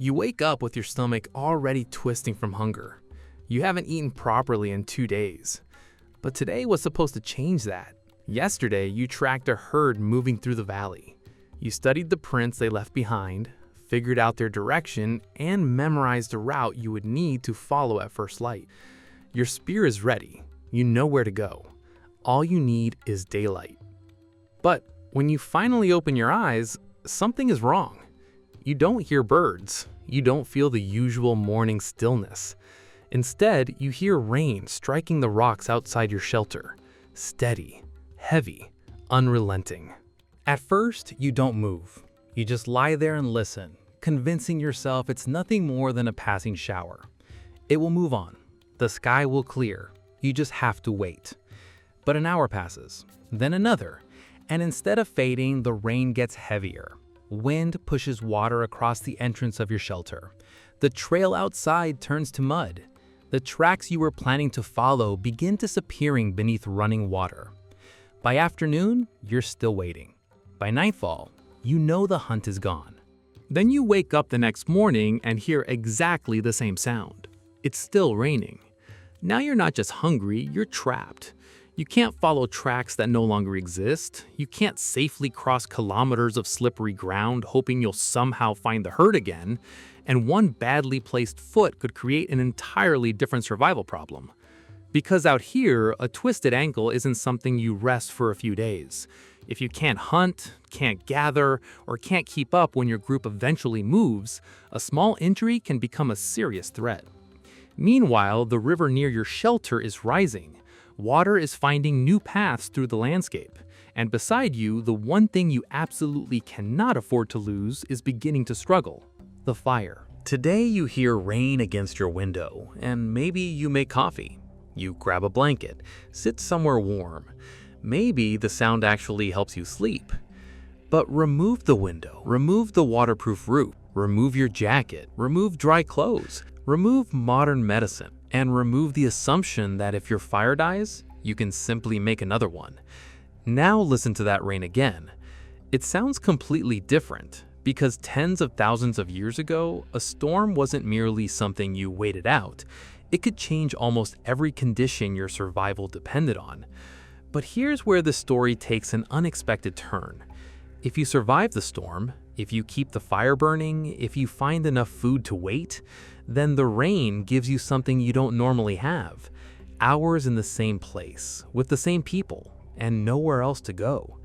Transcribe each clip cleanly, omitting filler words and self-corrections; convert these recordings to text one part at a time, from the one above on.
You wake up with your stomach already twisting from hunger. You haven't eaten properly in 2 days. But today was supposed to change that. Yesterday, you tracked a herd moving through the valley. You studied the prints they left behind, figured out their direction, and memorized the route you would need to follow at first light. Your spear is ready. You know where to go. All you need is daylight. But when you finally open your eyes, something is wrong. You don't hear birds. You don't feel the usual morning stillness. Instead, you hear rain striking the rocks outside your shelter. Steady, heavy, unrelenting. At first, you don't move. You just lie there and listen, convincing yourself it's nothing more than a passing shower. It will move on. The sky will clear. You just have to wait. But an hour passes, then another, and instead of fading, the rain gets heavier. Wind pushes water across the entrance of your shelter. The trail outside turns to mud. The tracks you were planning to follow begin disappearing beneath running water. By afternoon, you're still waiting. By nightfall, you know the hunt is gone. Then you wake up the next morning and hear exactly the same sound. It's still raining. Now you're not just hungry, you're trapped. You can't follow tracks that no longer exist. You can't safely cross kilometers of slippery ground hoping you'll somehow find the herd again. And one badly placed foot could create an entirely different survival problem. Because out here, a twisted ankle isn't something you rest for a few days. If you can't hunt, can't gather, or can't keep up when your group eventually moves, a small injury can become a serious threat. Meanwhile, the river near your shelter is rising. Water is finding new paths through the landscape. And beside you, the one thing you absolutely cannot afford to lose is beginning to struggle: the fire. Today you hear rain against your window, and maybe you make coffee. You grab a blanket, sit somewhere warm. Maybe the sound actually helps you sleep. But remove the window, remove the waterproof roof, remove your jacket, remove dry clothes, remove modern medicine, and remove the assumption that if your fire dies, you can simply make another one. Now listen to that rain again. It sounds completely different, because tens of thousands of years ago, a storm wasn't merely something you waited out. It could change almost every condition your survival depended on. But here's where the story takes an unexpected turn. If you survive the storm, if you keep the fire burning, if you find enough food to wait, then the rain gives you something you don't normally have: hours in the same place, with the same people, and nowhere else to go.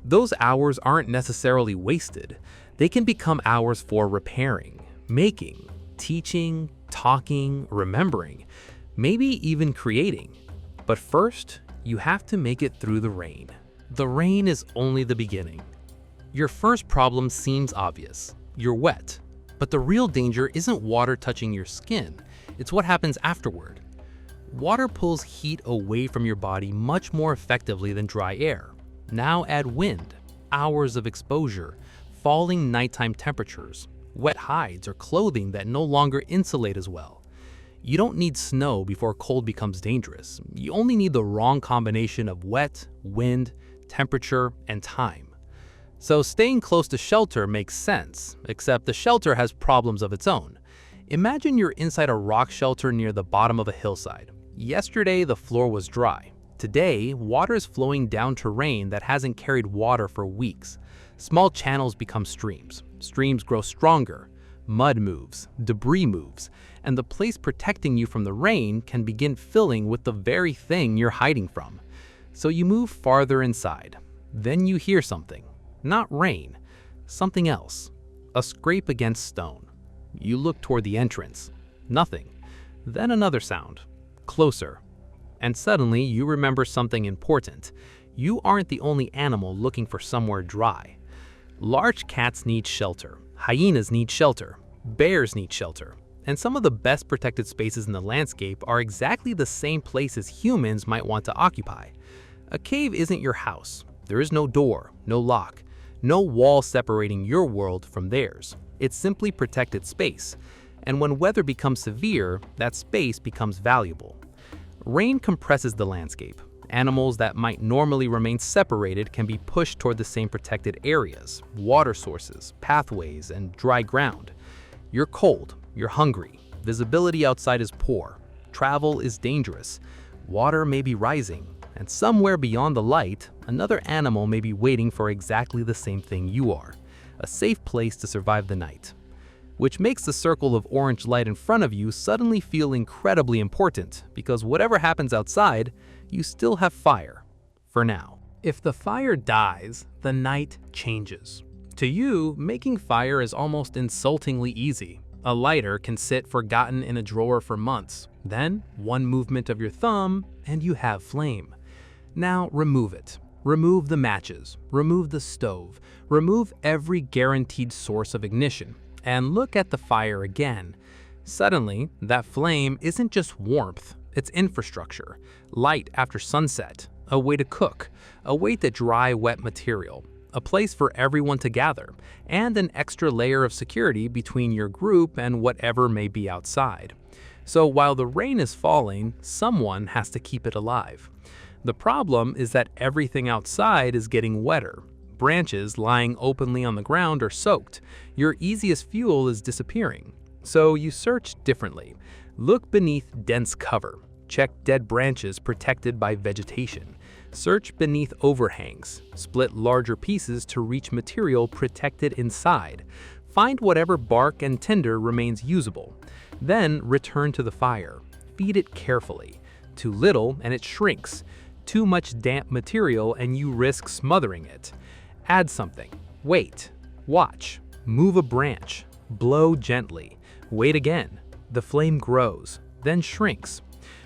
Those hours aren't necessarily wasted. They can become hours for repairing, making, teaching, talking, remembering, maybe even creating. But first, you have to make it through the rain. The rain is only the beginning. Your first problem seems obvious. You're wet. But the real danger isn't water touching your skin. It's what happens afterward. Water pulls heat away from your body much more effectively than dry air. Now add wind, hours of exposure, falling nighttime temperatures, wet hides, or clothing that no longer insulate as well. You don't need snow before cold becomes dangerous. You only need the wrong combination of wet, wind, temperature, and time. So staying close to shelter makes sense, except the shelter has problems of its own. Imagine you're inside a rock shelter near the bottom of a hillside. Yesterday, the floor was dry. Today, water is flowing down terrain that hasn't carried water for weeks. Small channels become streams. Streams grow stronger. Mud moves, debris moves, and the place protecting you from the rain can begin filling with the very thing you're hiding from. So you move farther inside. Then you hear something. Not rain, something else. A scrape against stone. You look toward the entrance. Nothing. Then another sound. Closer. And suddenly you remember something important. You aren't the only animal looking for somewhere dry. Large cats need shelter. Hyenas need shelter. Bears need shelter. And some of the best protected spaces in the landscape are exactly the same places humans might want to occupy. A cave isn't your house. There is no door, no lock, no wall separating your world from theirs. It's simply protected space. And when weather becomes severe, that space becomes valuable. Rain compresses the landscape. Animals that might normally remain separated can be pushed toward the same protected areas, water sources, pathways, and dry ground. You're cold, you're hungry, visibility outside is poor, travel is dangerous, water may be rising, and somewhere beyond the light, another animal may be waiting for exactly the same thing you are, a safe place to survive the night. Which makes the circle of orange light in front of you suddenly feel incredibly important, because whatever happens outside, you still have fire, for now. If the fire dies, the night changes. To you, making fire is almost insultingly easy. A lighter can sit forgotten in a drawer for months. Then, one movement of your thumb, and you have flame. Now remove it. Remove the matches, remove the stove, remove every guaranteed source of ignition, and look at the fire again. Suddenly, that flame isn't just warmth, it's infrastructure, light after sunset, a way to cook, a way to dry wet material, a place for everyone to gather, and an extra layer of security between your group and whatever may be outside. So while the rain is falling, someone has to keep it alive. The problem is that everything outside is getting wetter. Branches lying openly on the ground are soaked. Your easiest fuel is disappearing. So you search differently. Look beneath dense cover. Check dead branches protected by vegetation. Search beneath overhangs. Split larger pieces to reach material protected inside. Find whatever bark and tinder remains usable. Then return to the fire. Feed it carefully. Too little and it shrinks. Too much damp material and you risk smothering it. Add something. Wait. Watch. Move a branch. Blow gently. Wait again. The flame grows, then shrinks.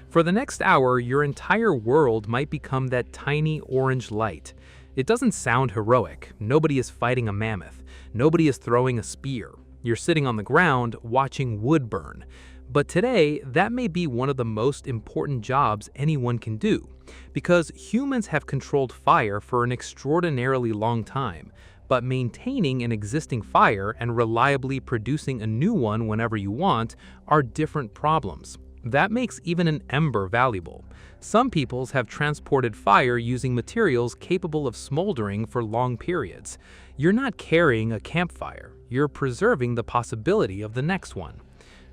For the next hour, your entire world might become that tiny orange light. It doesn't sound heroic. Nobody is fighting a mammoth. Nobody is throwing a spear. You're sitting on the ground watching wood burn. But today, that may be one of the most important jobs anyone can do, because humans have controlled fire for an extraordinarily long time, but maintaining an existing fire and reliably producing a new one whenever you want are different problems. That makes even an ember valuable. Some peoples have transported fire using materials capable of smoldering for long periods. You're not carrying a campfire, you're preserving the possibility of the next one.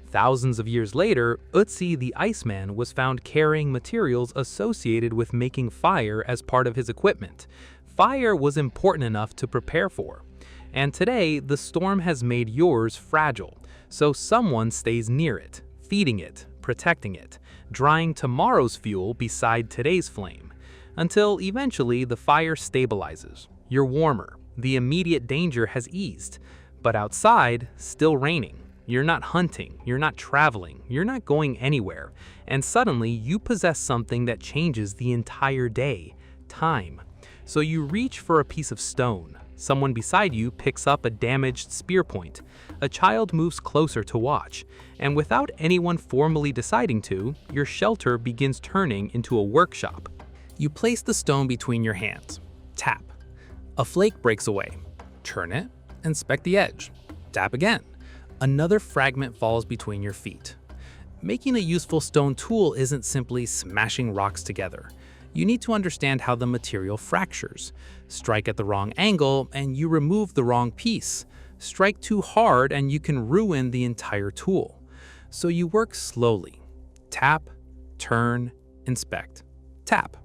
Thousands of years later, Ötzi the Iceman was found carrying materials associated with making fire as part of his equipment. Fire was important enough to prepare for. And today, the storm has made yours fragile, so someone stays near it, feeding it, protecting it, drying tomorrow's fuel beside today's flame, until eventually the fire stabilizes. You're warmer, the immediate danger has eased, but outside, still raining. You're not hunting, you're not traveling, you're not going anywhere, and suddenly you possess something that changes the entire day, time. So you reach for a piece of stone. Someone beside you picks up a damaged spear point. A child moves closer to watch, and without anyone formally deciding to, your shelter begins turning into a workshop. You place the stone between your hands. Tap. A flake breaks away. Turn it, inspect the edge. Tap again. Another fragment falls between your feet. Making a useful stone tool isn't simply smashing rocks together. You need to understand how the material fractures. Strike at the wrong angle and you remove the wrong piece. Strike too hard and you can ruin the entire tool. So you work slowly. Tap, turn, inspect. Tap.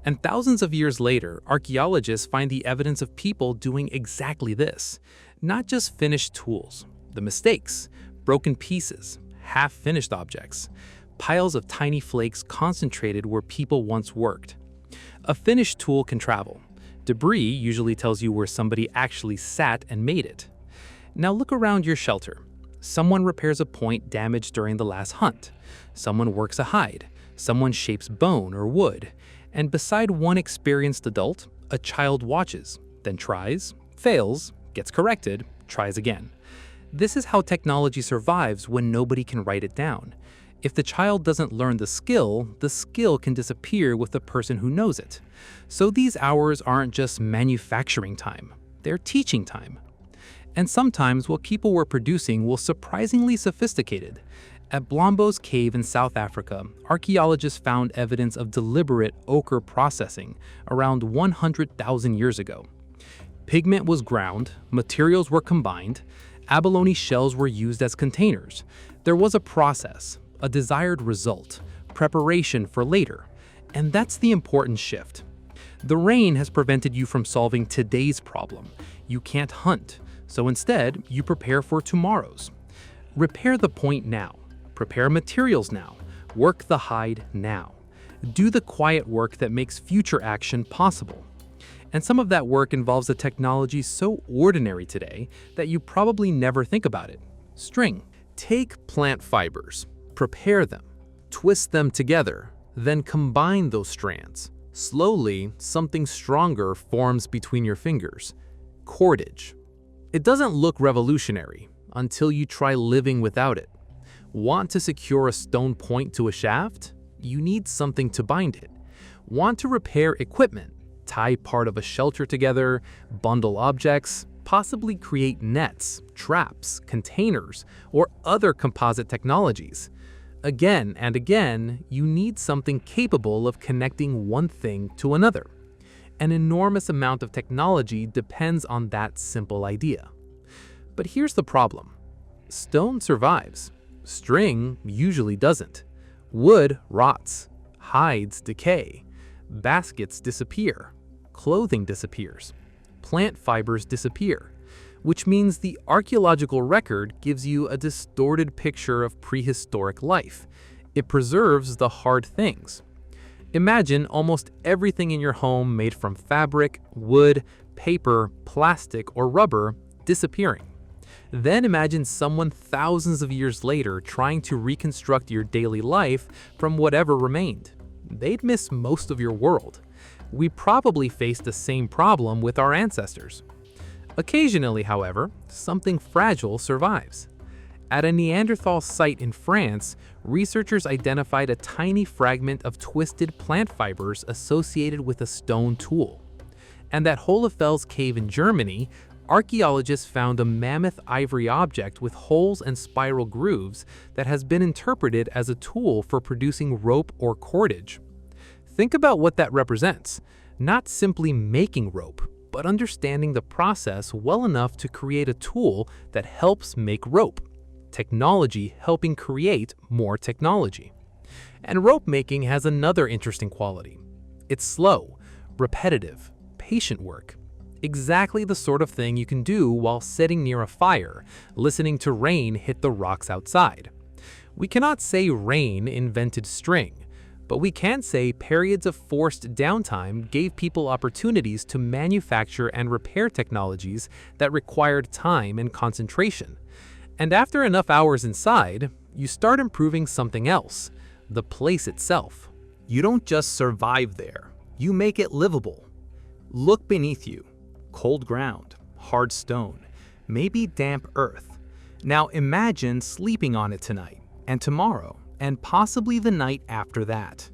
And thousands of years later, archaeologists find the evidence of people doing exactly this. Not just finished tools. The mistakes, broken pieces, half-finished objects, piles of tiny flakes concentrated where people once worked. A finished tool can travel. Debris usually tells you where somebody actually sat and made it. Now look around your shelter. Someone repairs a point damaged during the last hunt. Someone works a hide. Someone shapes bone or wood. And beside one experienced adult, a child watches, then tries, fails, gets corrected, tries again. This is how technology survives when nobody can write it down. If the child doesn't learn the skill can disappear with the person who knows it. So these hours aren't just manufacturing time, they're teaching time. And sometimes what people were producing was surprisingly sophisticated. At Blombos Cave in South Africa, archaeologists found evidence of deliberate ochre processing around 100,000 years ago. Pigment was ground, materials were combined, Abalone shells were used as containers. There was a process, a desired result, preparation for later. And that's the important shift. The rain has prevented you from solving today's problem. You can't hunt, so instead, you prepare for tomorrow's. Repair the point now. Prepare materials now. Work the hide now. Do the quiet work that makes future action possible. And some of that work involves a technology so ordinary today that you probably never think about it. String. Take plant fibers, prepare them, twist them together, then combine those strands. Slowly, something stronger forms between your fingers. Cordage. It doesn't look revolutionary until you try living without it. Want to secure a stone point to a shaft? You need something to bind it. Want to repair equipment? Tie part of a shelter together, bundle objects, possibly create nets, traps, containers, or other composite technologies. Again and again, you need something capable of connecting one thing to another. An enormous amount of technology depends on that simple idea. But here's the problem. Stone survives. String usually doesn't. Wood rots. Hides decay. Baskets disappear. Clothing disappears. Plant fibers disappear. Which means the archaeological record gives you a distorted picture of prehistoric life. It preserves the hard things. Imagine almost everything in your home made from fabric, wood, paper, plastic, or rubber disappearing. Then imagine someone thousands of years later trying to reconstruct your daily life from whatever remained. They'd miss most of your world. We probably face the same problem with our ancestors. Occasionally, however, something fragile survives. At a Neanderthal site in France, researchers identified a tiny fragment of twisted plant fibers associated with a stone tool. And at Hohlefels cave in Germany, archaeologists found a mammoth ivory object with holes and spiral grooves that has been interpreted as a tool for producing rope or cordage. Think about what that represents. Not simply making rope, but understanding the process well enough to create a tool that helps make rope. Technology helping create more technology. And rope making has another interesting quality. It's slow, repetitive, patient work. Exactly the sort of thing you can do while sitting near a fire, listening to rain hit the rocks outside. We cannot say rain invented string, but we can say periods of forced downtime gave people opportunities to manufacture and repair technologies that required time and concentration. And after enough hours inside, you start improving something else, the place itself. You don't just survive there, you make it livable. Look beneath you. Cold ground, hard stone, maybe damp earth. Now imagine sleeping on it tonight, and tomorrow, and possibly the night after that.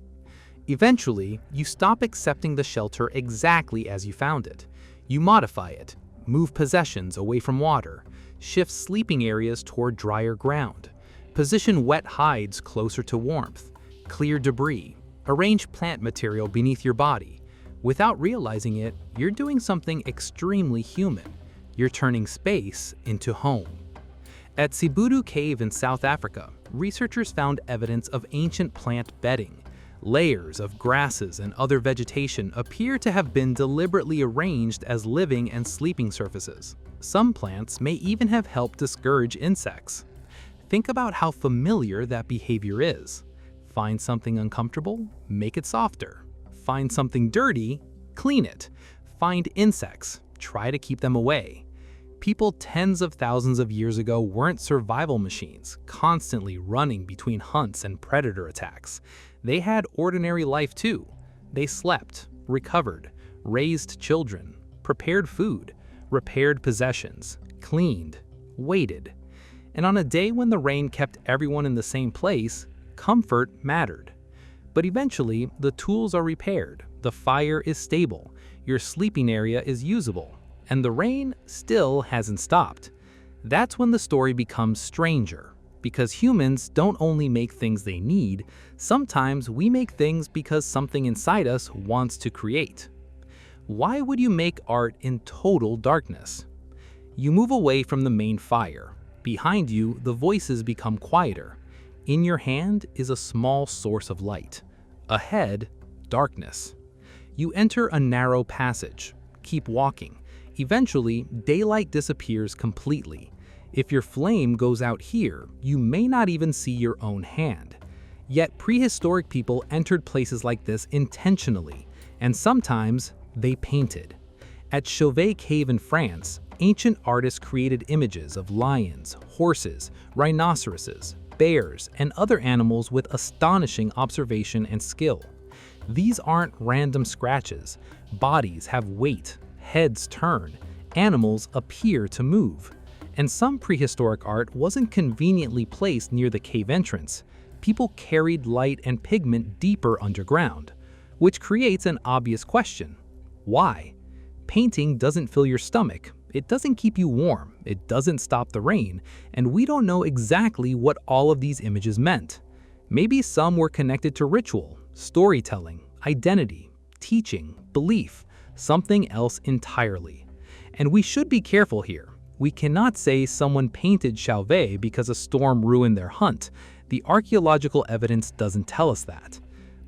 Eventually, you stop accepting the shelter exactly as you found it. You modify it, move possessions away from water, shift sleeping areas toward drier ground, position wet hides closer to warmth, clear debris, arrange plant material beneath your body. Without realizing it, you're doing something extremely human. You're turning space into home. At Sibudu Cave in South Africa, researchers found evidence of ancient plant bedding. Layers of grasses and other vegetation appear to have been deliberately arranged as living and sleeping surfaces. Some plants may even have helped discourage insects. Think about how familiar that behavior is. Find something uncomfortable, make it softer. Find something dirty, clean it. Find insects, try to keep them away. People tens of thousands of years ago weren't survival machines, constantly running between hunts and predator attacks. They had ordinary life too. They slept, recovered, raised children, prepared food, repaired possessions, cleaned, waited. And on a day when the rain kept everyone in the same place, comfort mattered. But eventually, the tools are repaired, the fire is stable, your sleeping area is usable, and the rain still hasn't stopped. That's when the story becomes stranger, because humans don't only make things they need, sometimes we make things because something inside us wants to create. Why would you make art in total darkness? You move away from the main fire. Behind you, the voices become quieter. In your hand is a small source of light. Ahead, darkness. You enter a narrow passage. Keep walking. Eventually, daylight disappears completely. If your flame goes out here, you may not even see your own hand. Yet prehistoric people entered places like this intentionally, and sometimes they painted. At Chauvet Cave in France, ancient artists created images of lions, horses, rhinoceroses, bears, and other animals with astonishing observation and skill. These aren't random scratches. Bodies have weight, heads turn, animals appear to move. And some prehistoric art wasn't conveniently placed near the cave entrance. People carried light and pigment deeper underground, which creates an obvious question. Why? Painting doesn't fill your stomach. It doesn't keep you warm, it doesn't stop the rain, and we don't know exactly what all of these images meant. Maybe some were connected to ritual, storytelling, identity, teaching, belief, something else entirely. And we should be careful here. We cannot say someone painted Chauvet because a storm ruined their hunt. The archaeological evidence doesn't tell us that.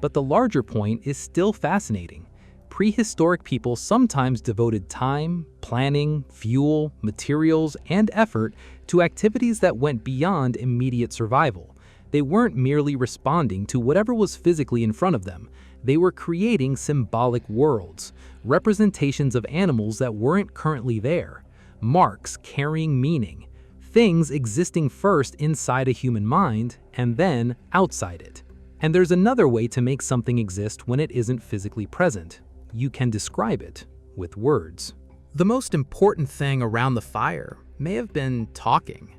But the larger point is still fascinating. Prehistoric people sometimes devoted time, planning, fuel, materials, and effort to activities that went beyond immediate survival. They weren't merely responding to whatever was physically in front of them. They were creating symbolic worlds, representations of animals that weren't currently there, marks carrying meaning, things existing first inside a human mind and then outside it. And there's another way to make something exist when it isn't physically present. You can describe it with words. The most important thing around the fire may have been talking.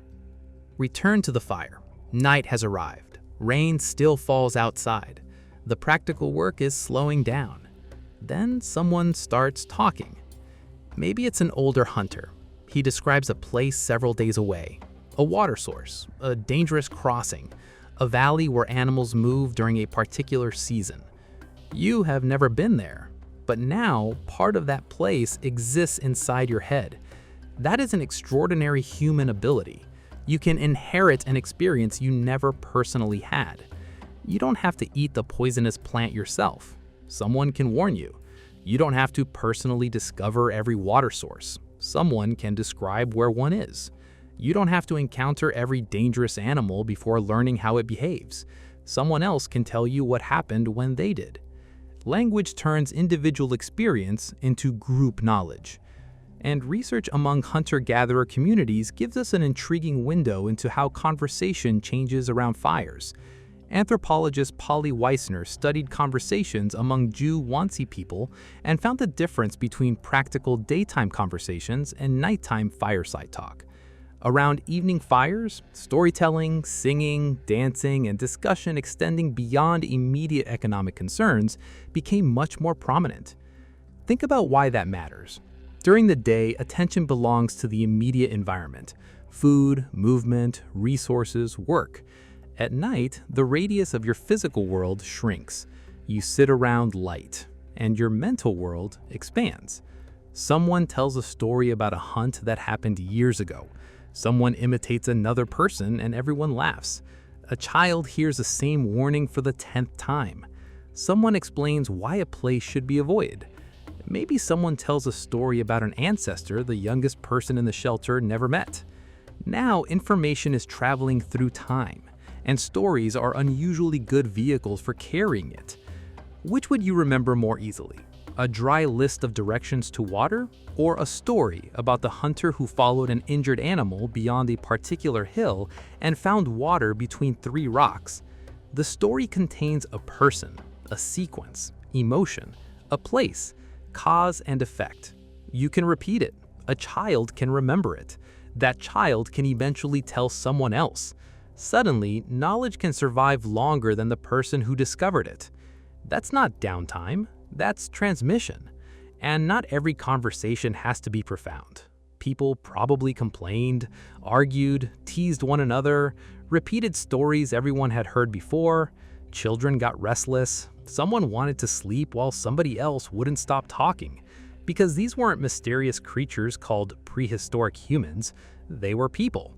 Return to the fire. Night has arrived. Rain still falls outside. The practical work is slowing down. Then someone starts talking. Maybe it's an older hunter. He describes a place several days away, a water source, a dangerous crossing, a valley where animals move during a particular season. You have never been there, but now part of that place exists inside your head. That is an extraordinary human ability. You can inherit an experience you never personally had. You don't have to eat the poisonous plant yourself. Someone can warn you. You don't have to personally discover every water source. Someone can describe where one is. You don't have to encounter every dangerous animal before learning how it behaves. Someone else can tell you what happened when they did. Language turns individual experience into group knowledge. And research among hunter-gatherer communities gives us an intriguing window into how conversation changes around fires. Anthropologist Polly Weissner studied conversations among Jew Wansi people and found the difference between practical daytime conversations and nighttime fireside talk. Around evening fires, storytelling, singing, dancing, and discussion extending beyond immediate economic concerns became much more prominent. Think about why that matters. During the day, attention belongs to the immediate environment: food, movement, resources, work. At night, the radius of your physical world shrinks. You sit around light, and your mental world expands. Someone tells a story about a hunt that happened years ago. Someone imitates another person and everyone laughs. A child hears the same warning for the 10th time. Someone explains why a place should be avoided. Maybe someone tells a story about an ancestor the youngest person in the shelter never met. Now information is traveling through time, and stories are unusually good vehicles for carrying it. Which would you remember more easily? A dry list of directions to water, or a story about the hunter who followed an injured animal beyond a particular hill and found water between 3 rocks? The story contains a person, a sequence, emotion, a place, cause and effect. You can repeat it. A child can remember it. That child can eventually tell someone else. Suddenly, knowledge can survive longer than the person who discovered it. That's not downtime. That's transmission. And not every conversation has to be profound. People probably complained, argued, teased one another, repeated stories everyone had heard before. Children got restless. Someone wanted to sleep while somebody else wouldn't stop talking. Because these weren't mysterious creatures called prehistoric humans, they were people.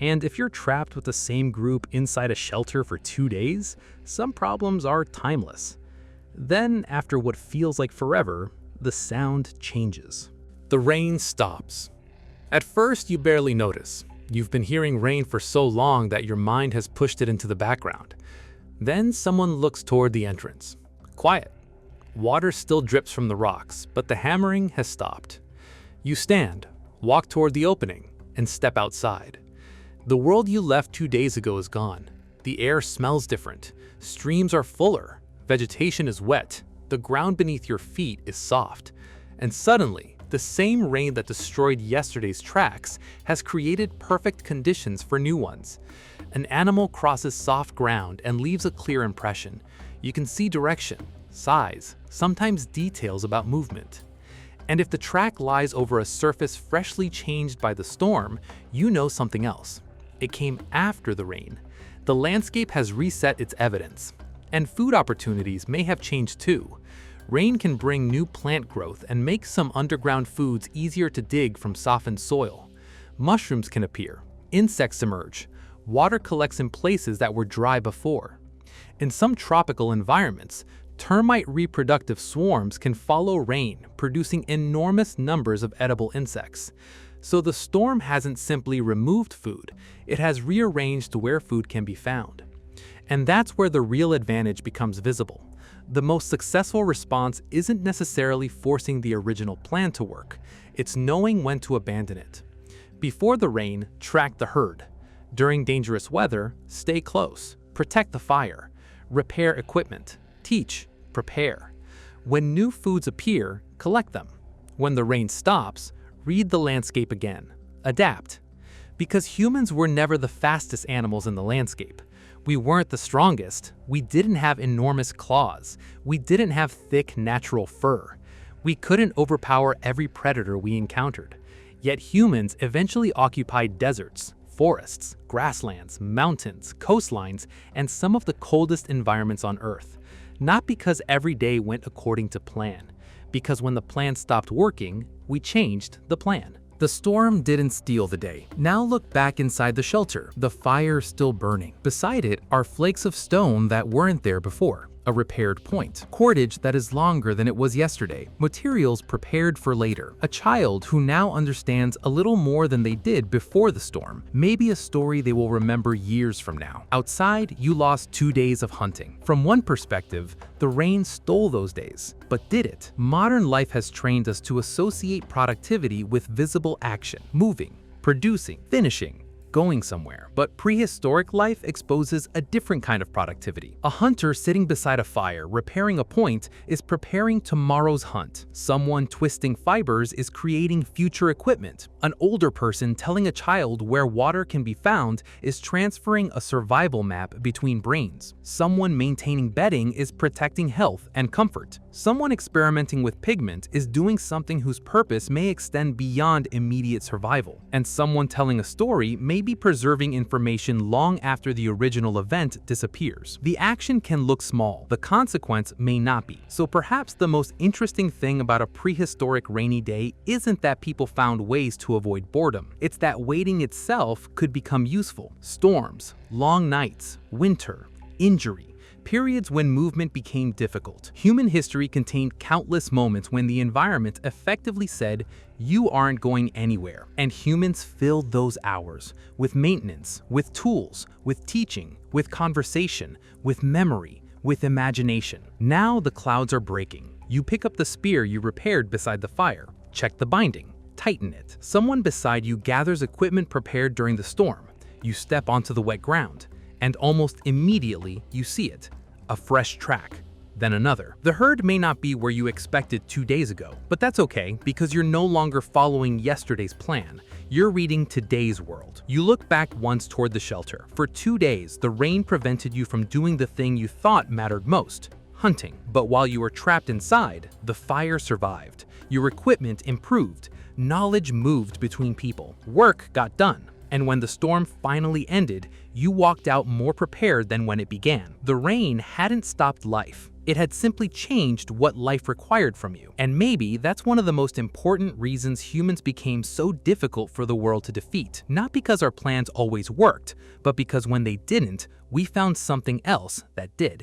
And if you're trapped with the same group inside a shelter for 2 days, some problems are timeless. Then, after what feels like forever, the sound changes. The rain stops. At first, you barely notice. You've been hearing rain for so long that your mind has pushed it into the background. Then someone looks toward the entrance. Quiet. Water still drips from the rocks, but the hammering has stopped. You stand, walk toward the opening, and step outside. The world you left 2 days ago is gone. The air smells different. Streams are fuller. Vegetation is wet. The ground beneath your feet is soft. And suddenly, the same rain that destroyed yesterday's tracks has created perfect conditions for new ones. An animal crosses soft ground and leaves a clear impression. You can see direction, size, sometimes details about movement. And if the track lies over a surface freshly changed by the storm, you know something else. It came after the rain. The landscape has reset its evidence. And food opportunities may have changed too. Rain can bring new plant growth and make some underground foods easier to dig from softened soil. Mushrooms can appear, insects emerge, water collects in places that were dry before. In some tropical environments, termite reproductive swarms can follow rain, producing enormous numbers of edible insects. So the storm hasn't simply removed food, it has rearranged where food can be found. And that's where the real advantage becomes visible. The most successful response isn't necessarily forcing the original plan to work, it's knowing when to abandon it. Before the rain, track the herd. During dangerous weather, stay close, protect the fire, repair equipment, teach, prepare. When new foods appear, collect them. When the rain stops, read the landscape again, adapt. Because humans were never the fastest animals in the landscape. We weren't the strongest, we didn't have enormous claws, we didn't have thick natural fur. We couldn't overpower every predator we encountered. Yet humans eventually occupied deserts, forests, grasslands, mountains, coastlines, and some of the coldest environments on Earth. Not because every day went according to plan, because when the plan stopped working, we changed the plan. The storm didn't steal the day. Now look back inside the shelter, the fire still burning. Beside it are flakes of stone that weren't there before. A repaired point, cordage that is longer than it was yesterday, materials prepared for later, a child who now understands a little more than they did before the storm, maybe a story they will remember years from now. Outside, you lost 2 days of hunting. From one perspective, the rain stole those days. But did it? Modern life has trained us to associate productivity with visible action, moving, producing, finishing, going somewhere. But prehistoric life exposes a different kind of productivity. A hunter sitting beside a fire, repairing a point, is preparing tomorrow's hunt. Someone twisting fibers is creating future equipment. An older person telling a child where water can be found is transferring a survival map between brains. Someone maintaining bedding is protecting health and comfort. Someone experimenting with pigment is doing something whose purpose may extend beyond immediate survival. And someone telling a story may be preserving information long after the original event disappears. The action can look small, the consequence may not be. So perhaps the most interesting thing about a prehistoric rainy day isn't that people found ways to avoid boredom. It's that waiting itself could become useful. Storms, long nights, winter, injury, periods when movement became difficult. Human history contained countless moments when the environment effectively said, "You aren't going anywhere." And humans filled those hours with maintenance, with tools, with teaching, with conversation, with memory, with imagination. Now the clouds are breaking. You pick up the spear you repaired beside the fire, check the binding, tighten it. Someone beside you gathers equipment prepared during the storm. You step onto the wet ground, and almost immediately you see it. A fresh track, then another. The herd may not be where you expected 2 days ago, but that's okay because you're no longer following yesterday's plan. You're reading today's world. You look back once toward the shelter. For 2 days, the rain prevented you from doing the thing you thought mattered most, hunting. But while you were trapped inside, the fire survived. Your equipment improved. Knowledge moved between people. Work got done. And when the storm finally ended, you walked out more prepared than when it began. The rain hadn't stopped life. It had simply changed what life required from you. And maybe that's one of the most important reasons humans became so difficult for the world to defeat. Not because our plans always worked, but because when they didn't, we found something else that did.